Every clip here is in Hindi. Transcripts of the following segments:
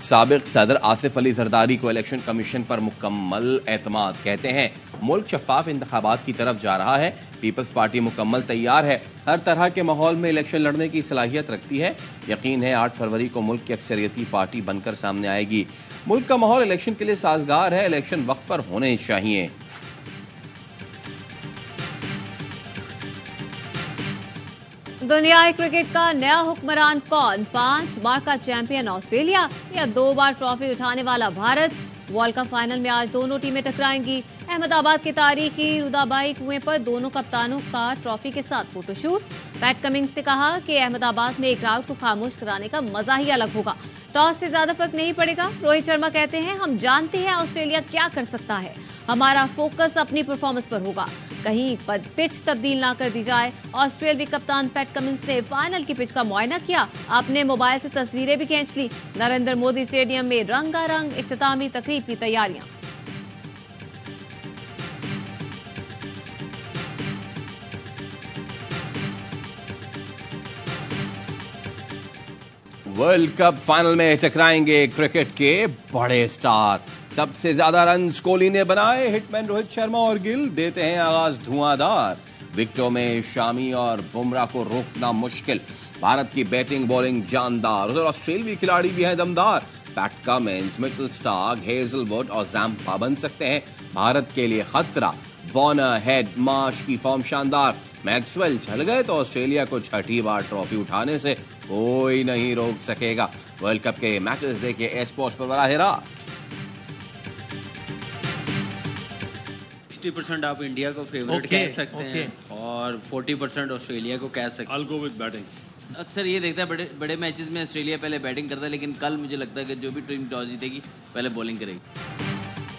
साबिक सदर आसिफ अली जरदारी को इलेक्शन कमीशन पर मुकम्मल एतमाद। कहते हैं मुल्क शफाफ इंतखाबात की तरफ जा रहा है। पीपल्स पार्टी मुकम्मल तैयार है, हर तरह के माहौल में इलेक्शन लड़ने की सलाहियत रखती है। यकीन है 8 फरवरी को मुल्क की अक्सरियती पार्टी बनकर सामने आएगी। मुल्क का माहौल इलेक्शन के लिए साजगार है, इलेक्शन वक्त पर होने चाहिए। दुनियाई क्रिकेट का नया हुक्मरान कौन? 5 बार का चैंपियन ऑस्ट्रेलिया या 2 बार ट्रॉफी उठाने वाला भारत? वर्ल्ड कप फाइनल में आज दोनों टीमें टकराएंगी। अहमदाबाद के तारीखी रुदाबाई कुएं पर दोनों कप्तानों का ट्रॉफी के साथ फोटोशूट। पैट कमिंग्स ने कहा कि अहमदाबाद में एक क्राउड को खामोश कराने का मजा ही अलग होगा। टॉस से ज्यादा फर्क नहीं पड़ेगा। रोहित शर्मा कहते हैं हम जानते हैं ऑस्ट्रेलिया क्या कर सकता है, हमारा फोकस अपनी परफॉर्मेंस पर होगा, कहीं पिच तब्दील ना कर दी जाए। ऑस्ट्रेलियाई कप्तान पैट कमिंस ने फाइनल की पिच का मुआयना किया, अपने मोबाइल से तस्वीरें भी खींच ली। नरेंद्र मोदी स्टेडियम में रंगारंग इख्तितामी तकरीब की तैयारियां। वर्ल्ड कप फाइनल में टकराएंगे क्रिकेट के बड़े स्टार। सबसे ज्यादा रन कोहली ने बनाए, हिटमैन रोहित शर्मा और गिल देते हैं आगाज धुआंधार। विकेटों में शामी और बुमराह को रोकना मुश्किल। भारत की बैटिंग बॉलिंग जानदार, उधर ऑस्ट्रेलियाई खिलाड़ी भी हैं दमदार। PAT Cummins, Mitchell Starc, Hazlewood और जैम्पा बन सकते हैं भारत के लिए खतरा। वार्नर, हेड, मार्श की फॉर्म शानदार। मैक्सवेल चल गए तो ऑस्ट्रेलिया को 6ठी बार ट्रॉफी उठाने से कोई नहीं रोक सकेगा। वर्ल्ड कप के मैचेस देखिए ए स्पोर्ट्स पर बराह रास्त। 60% आप इंडिया को फेवरेट कह सकते हैं और 40% ऑस्ट्रेलिया को कह सकते हैं। I'll go with batting। अक्सर ये देखता है बड़े मैचेस में ऑस्ट्रेलिया पहले बैटिंग करता है, लेकिन कल मुझे लगता है कि जो भी टीम टॉस जीतेगी पहले बॉलिंग करेगी।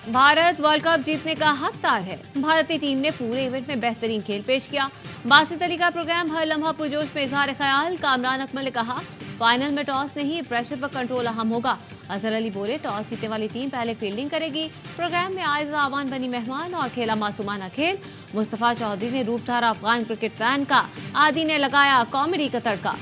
भारत वर्ल्ड कप जीतने का हकदार है। भारतीय टीम ने पूरे इवेंट में बेहतरीन खेल पेश किया। बासित अली का प्रोग्राम हर लम्हा पुरजोश में इजहार ख्याल। कामरान अकमल ने कहा फाइनल में टॉस नहीं, प्रेशर पर कंट्रोल अहम होगा। अजहर अली बोले टॉस जीतने वाली टीम पहले फील्डिंग करेगी। प्रोग्राम में आयजा आवान बनी मेहमान और खेला मासूमाना खेल। मुस्तफा चौधरी ने रूपधारा अफगान क्रिकेट फैन का, आदि ने लगाया कॉमेडी का तड़का।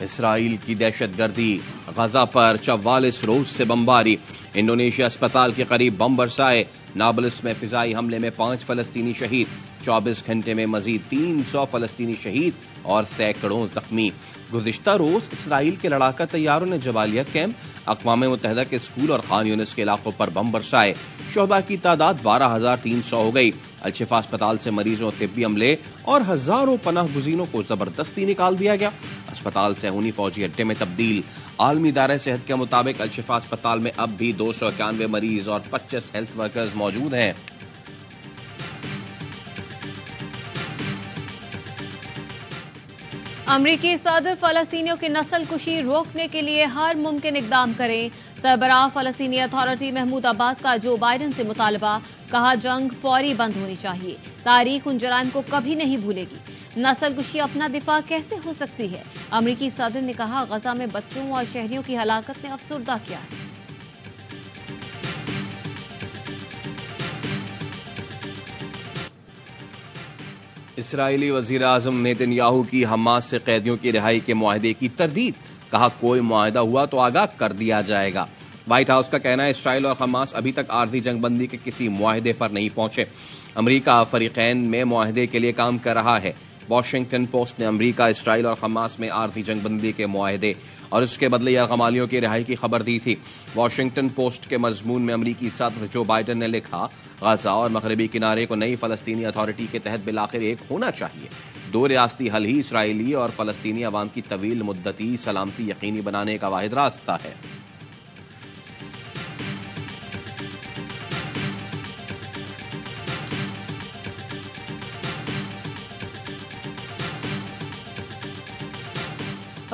इसराइल की दहशतगर्दी, गजा पर 44 रोज से बमबारी। इंडोनेशिया अस्पताल के करीब बम बरसाए। नाबल्स में फिजाई हमले में 5 फलस्तीनी शहीद। 24 घंटे में मजीद 300 फलस्तीनी शहीद और सैकड़ों जख्मी। गुज़िश्ता रोज इसराइल के लड़ाका तैयारों ने जबालिया कैंप, अक़वाम मुत्तहिदा के स्कूल और खान यूनिस के इलाकों पर बम बरसाए। शोहदा की तादाद 12,300 हो गई। अलशिफा अस्पताल से मरीजों, तिब्बी अमले और हजारों पनाह गुज़ीनों को जबरदस्ती निकाल दिया गया। अस्पताल से खूनी फौजी अड्डे में तब्दील। आलमी इदारे सेहत के मुताबिक अलशिफा अस्पताल में अब भी 291 मरीज और 25 हेल्थ वर्कर्स मौजूद हैं। अमरीकी सदर फलस्तीनियों की नस्लकुशी रोकने के लिए हर मुमकिन इकदाम करें। सरबराह फलस्तीनी अथॉरिटी महमूद अब्बास का जो बाइडन से मुतालबा। कहा जंग फौरी बंद होनी चाहिए, तारीख उन जराइम को कभी नहीं भूलेगी। नस्लकुशी अपना दिफा कैसे हो सकती है? अमरीकी सदर ने कहा गजा में बच्चों और शहरियों की हलाकत ने अफसुर्दा किया है। इसराइली वजीर आजम नेतन्याहू की हमास से कैदियों की रिहाई के मुआहदे की तरदीद। कहा कोई मुआहदा हुआ तो आगाह कर दिया जाएगा। व्हाइट हाउस का कहना है इसराइल और हमास अभी तक आर्जी जंगबंदी के किसी मुआहदे पर नहीं पहुंचे। अमरीका फरीकैन में मुआहदे के लिए काम कर रहा है। वॉशिंगटन पोस्ट ने अमरीका, इसराइल और हमास में आर्जी जंगबंदी के मुआहदे और उसके बदले यरगमालियों की रिहाई की खबर दी थी। वॉशिंगटन पोस्ट के मजमून में अमरीकी सदर जो बाइडन ने लिखा गजा और मगरबी किनारे को नई फलस्तीनी अथॉरिटी के तहत बिलाखिर एक होना चाहिए। 2 रियासती हल ही इसराइली और फलस्तीनी अवाम की तवील मुद्दती सलामती यकीनी बनाने का वाहिद रास्ता है।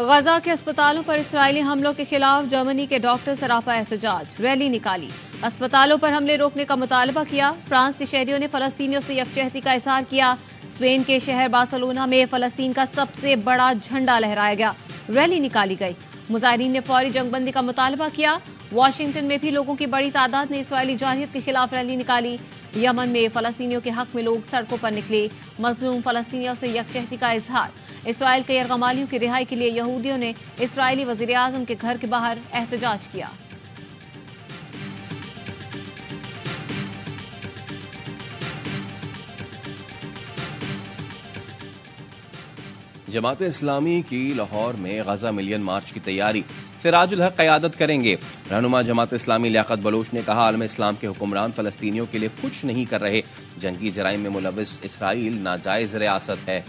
गजा के अस्पतालों पर इसराइली हमलों के खिलाफ जर्मनी के डॉक्टर सरापा एहतजाज, रैली निकाली। अस्पतालों पर हमले रोकने का मुतालबा किया। फ्रांस के शहरियों ने फलस्तीनियों से यकजहती का इजहार किया। स्पेन के शहर बार्सिलोना में फलस्तीन का सबसे बड़ा झंडा लहराया गया, रैली निकाली गई। मुजाहिरीन ने फौरी जंगबंदी का मुतालबा किया। वॉशिंगटन में भी लोगों की बड़ी तादाद ने इसराइली जारहियत के खिलाफ रैली निकाली। यमन में फलस्तीनियों के हक में लोग सड़कों पर निकले, मजलूम फलस्तीनियों से यकजहती का इजहार। इसराइल के यरगमालियों की रिहाई के लिए यहूदियों ने इसराइली वजीर आजम के घर के बाहर एहतजाज किया। जमात इस्लामी की लाहौर में गजा मिलियन मार्च की तैयारी, सिराजुल हक क़यादत करेंगे। रहनुमा जमात इस्लामी लियाकत बलोच ने कहा, आलम इस्लाम के हुक्मरान फलस्तीनियों के लिए कुछ नहीं कर रहे, जंगी जराइम में मुलविस इसराइल नाजायज रियासत है।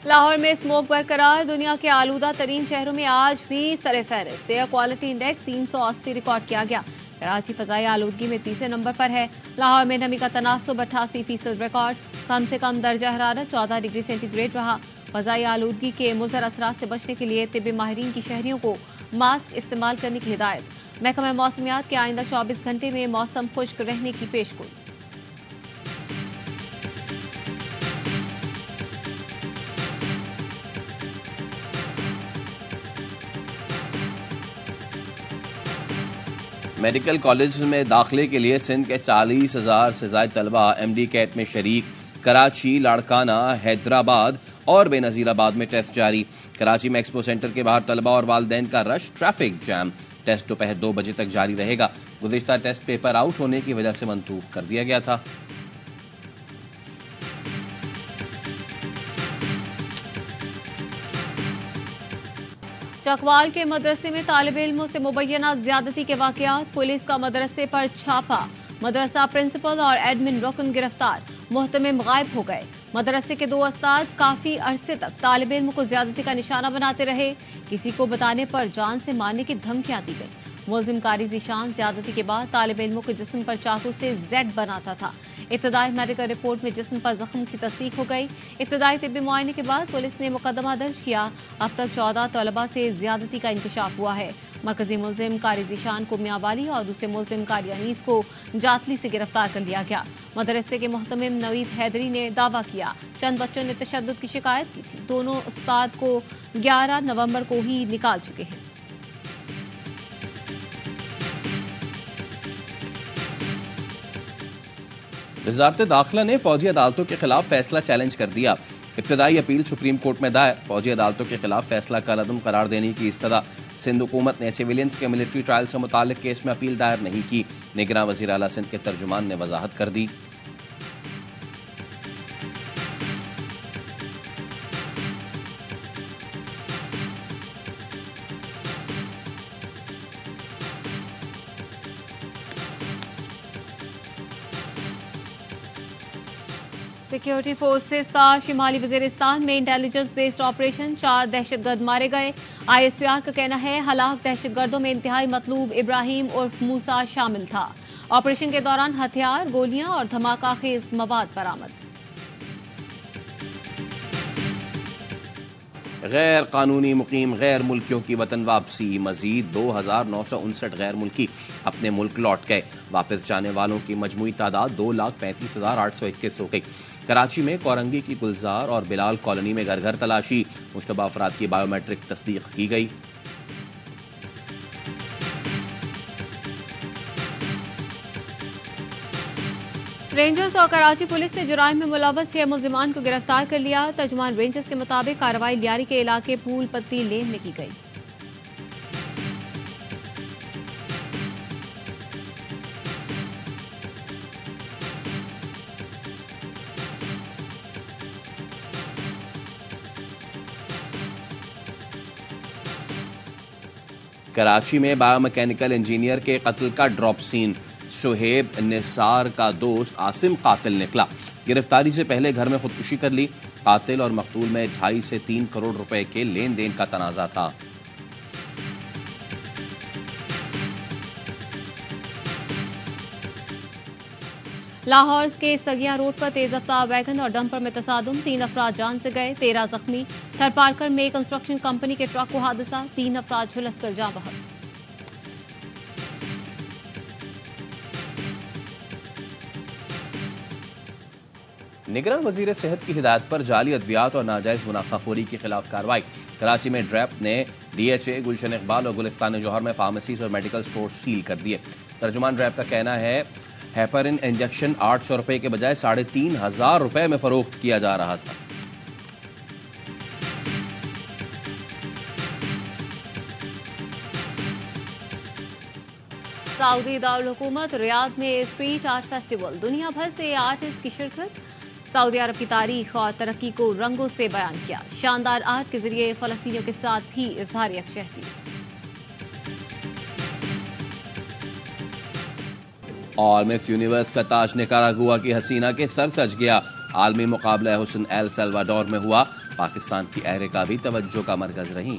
लाहौर में स्मोक बरकरार, दुनिया के आलूदा तरीन शहरों में आज भी सरे-फहरिस्त। एयर क्वालिटी इंडेक्स 380 रिकॉर्ड किया गया। कराची फजाई आलूदगी में तीसरे नंबर पर है। लाहौर में नमी का तनासुब 88% रिकॉर्ड। कम से कम दर्जा हरारत 14 डिग्री सेंटीग्रेड रहा। फजाई आलूदगी के मुज़र असरात से बचने के लिए तिब्बी माहिरीन की शहरियों को मास्क इस्तेमाल करने की हिदायत। महकमा मौसमियात के आइंदा 24 घंटे में मौसम खुश्क रहने की पेशगोई। मेडिकल कॉलेज में दाखिले के लिए सिंध के 40,000 से ज्यादा तलबा MD कैट में शरीक। कराची, लाड़काना, हैदराबाद और बेनजीराबाद में टेस्ट जारी। कराची में एक्सपो सेंटर के बाहर तलबा और वालिदैन का रश, ट्रैफिक जैम। टेस्ट दोपहर 2 बजे तक जारी रहेगा। गुज़िश्ता टेस्ट पेपर आउट होने की वजह से मंसूख कर दिया गया था। चकवाल के मदरसे में तालिब इल्मों से मुबैना ज्यादती के वाकयात, पुलिस का मदरसे पर छापा। मदरसा प्रिंसिपल और एडमिन रुकन गिरफ्तार, मुहतमिम गायब हो गए। मदरसे के 2 उस्ताद काफी अरसे तक तालिब इल्म को ज्यादती का निशाना बनाते रहे। किसी को बताने पर जान से मारने की धमकियां दी गई। मुलजिम कारी ज़ीशान ज्यादती के बाद तालिब इल्मों के जिस्म पर चाकू से Z बनाता था। इब्तदाई मेडिकल रिपोर्ट में जिस्म पर जख्म की तस्दीक हो गई। इब्तदाई तिब्बी मुआयने के बाद पुलिस ने मुकदमा दर्ज किया। अब तक 14 तलबा से ज्यादती का इंकशाफ हुआ है। मरकजी मुलजिम कारी ज़ीशान को मियांवाली और दूसरे मुलजिम कारी अनीस को जातली से गिरफ्तार कर लिया गया। मदरसे के मुहतमिम नवीद हैदरी ने दावा किया, चंद बच्चों ने तशद्दुद की शिकायत की थी। दोनों उस्ताद को 11 नवंबर को ही निकाल चुके हैं। वज़ारत दाखिला ने फौजी अदालतों के खिलाफ फैसला चैलेंज कर दिया। इब्तदाई अपील सुप्रीम कोर्ट में दायर। फौजी अदालतों के खिलाफ फैसला कलअदम करार देने की इस्तदा। सिंध हुकूमत ने सिविलियंस के मिलिट्री ट्रायल से मुताल्लिक केस में अपील दायर नहीं की। निगरान वज़ीर आला सिंध के तर्जुमान ने वजाहत कर दी। सिक्योरिटी फोर्सेस का शिमाली वजीरिस्तान में इंटेलिजेंस बेस्ड ऑपरेशन, 4 दहशतगर्द मारे गए। ISPR का कहना है हलाक दहशतगर्दों में इंतहाई मतलूब इब्राहिम उर्फ मूसा शामिल था। ऑपरेशन के दौरान हथियार, गोलियां और धमाका खेज मवाद बरामद। गैर कानूनी मुकीम गैर मुल्कियों की वतन वापसी, मजीद 2,959 गैर मुल्की अपने मुल्क लौट गए। वापस जाने वालों की मजमूई तादाद 2,35,821 हो गई। कराची में कोरंगी की गुलजार और बिलाल कॉलोनी में घर घर तलाशी, मुश्तबा अफराद की बायोमेट्रिक तस्दीक की गई। रेंजर्स और कराची पुलिस ने जुराइम में मुलव्वस 6 मुलजिमान को गिरफ्तार कर लिया। तर्जुमान रेंजर्स के मुताबिक कार्रवाई लियारी के इलाके फूल पत्ती लेन में की गई। कराची में बायोमैकेनिकल इंजीनियर के कत्ल का ड्रॉप सीन, शुहेब निसार का दोस्त आसिम कातिल निकला। गिरफ्तारी से पहले घर में खुदकुशी कर ली। कातिल और मकतूल में 2.5 से 3 करोड़ रुपए के लेन देन का तनाजा था। लाहौर के सगिया रोड पर तेज रफ्तार वैगन और डंपर में तसादुम, 3 अफराद जान से गए, 13 जख्मी। थरपारकर में कंस्ट्रक्शन कंपनी के ट्रक को हादसा, 3 अफराद झुलस कर जाँ बहक। निगरान वजीर सेहत की हिदायत पर जाली अद्वियात और नाजायज मुनाफाखोरी के खिलाफ कार्रवाई। कराची में ड्रैप ने DHA, गुलशन इकबाल और गुलिस्तान जौहर में फार्मेसीज और मेडिकल स्टोर सील कर दिए। तर्जुमान ड्रैप का कहना है हेपरिन इंजेक्शन 800 रुपए के बजाय 3,500 रुपए में फरोख्त किया जा रहा था। सऊदी दारुल हुकूमत रियाद में स्ट्रीट आर्ट फेस्टिवल, दुनिया भर से आर्टिस्ट की शिरकत। सऊदी अरब की तारीख और तरक्की को रंगों से बयान किया। शानदार आर्ट के जरिए फलस्तीनियों के साथ भी इजहार यकजहती। और मिस यूनिवर्स का ताज निकारागुआ की हसीना के सर सज गया। आलमी मुकाबला हुस्न एल सल्वाडोर में हुआ। पाकिस्तान की एरिका भी तवज्जो का मरकज रही।